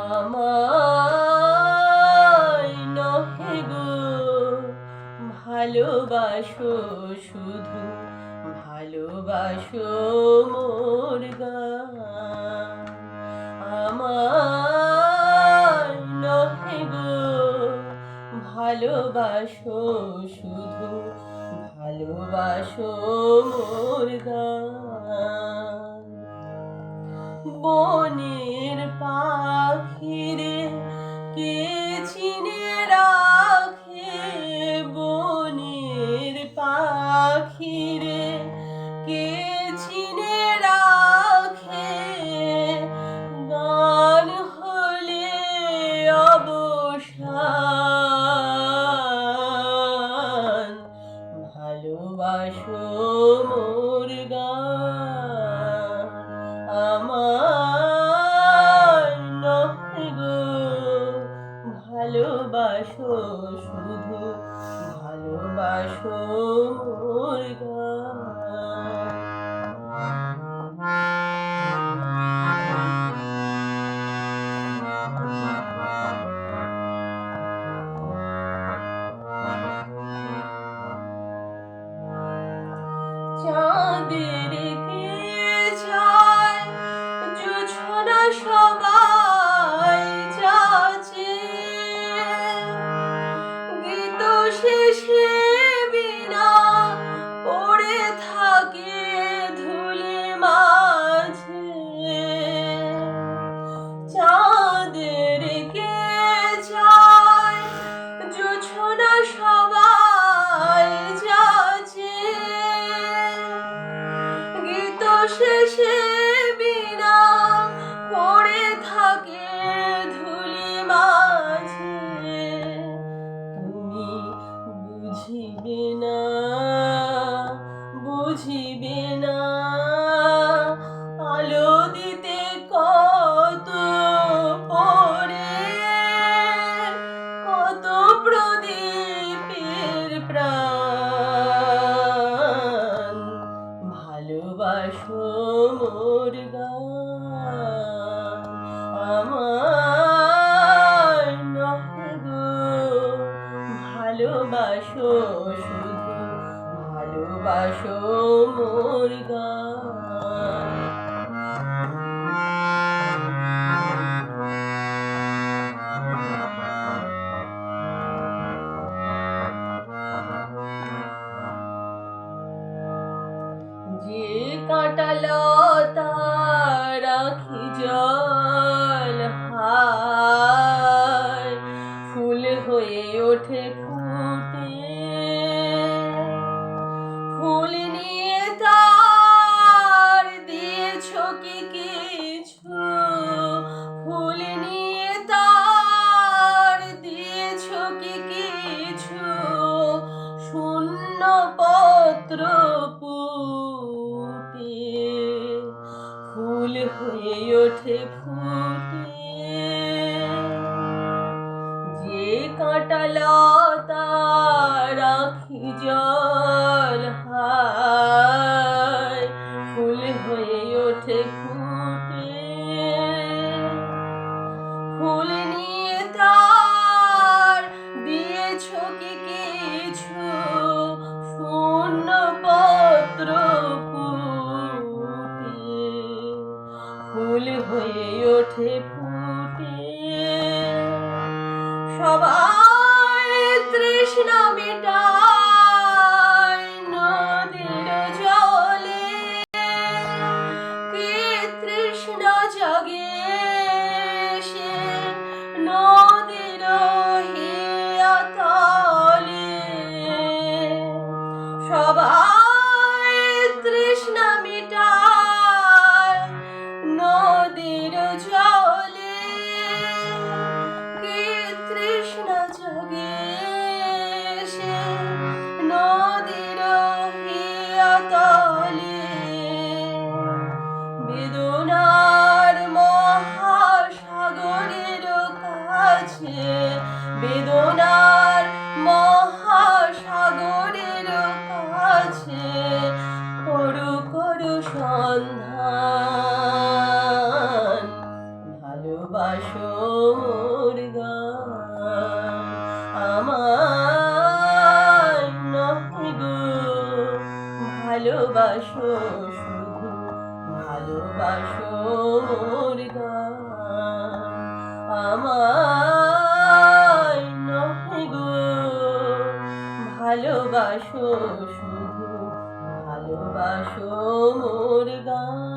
আমায় নহে গো ভালোবাসো, শুধু ভালোবাসো মোর গান। আমায় নহে গো ভালোবাসো, শুধু ভালোবাসো মোর গান। বনের পাখিরে কে চিনে রাখে, বনের পাখিরে কে চিনে রাখে, গান হলে অবসান। ভালোবাসো মোর গান। আমায় নহে গো ভালোবাসো, শুধু ভালোবাসো মোর গান। চাঁদের কে যায় জোছনা সবাই যাচে, গীত শেষে বিনা পড়ে থাকে ধুলি মাঝে। চাঁদের কে যায় জোছনা সবাই যাচে, গীত শেষে বিনা পড়ে থাকে ধুলি মাঝে। তুমি বুঝিবে না, বুঝিবে না, আলো দিতে কত পরে, কত প্রদীপের প্রাণ। ভালোবাসো মোর গান। আমায় নহে গো ভালোবাসো, শুধু ভালোবাসো মোর গান। যে কাঁটা লতা রাখি জল হায়, ফুল হয়ে ওঠে ফুটে, ফুল নিয়ে তার দিয়েছ কি কিছু, ফুল নিয়ে তার দিয়েছ কি কিছু, শূন্য পত্র ফুল হয়ে ওঠে ফুটে। যে কাঁটা লতা রাখি জল হায়, ফুল হয়ে ওঠে ফুটে, ফুল নিয়ে তার দিয়েছ কি কিছু, শূন্য পত্র ফুল হয়ে ওঠে ফুটে। সবাই তৃষ্ণা মেটায় নদীর জলে, কি তৃষ্ণা জাগে সে নদীর হিয়াতলে। সবাই তৃষ্ণা মেটায় নদীর জলে, কি তৃষ্ণা জাগে সে নদীর হিয়াতলে। বেদনার মহা ভালোবাসো শুধু ভালোবাসো মোর গান আমায় নহে গো ভালোবাসো শুধু ভালোবাসো মোর গান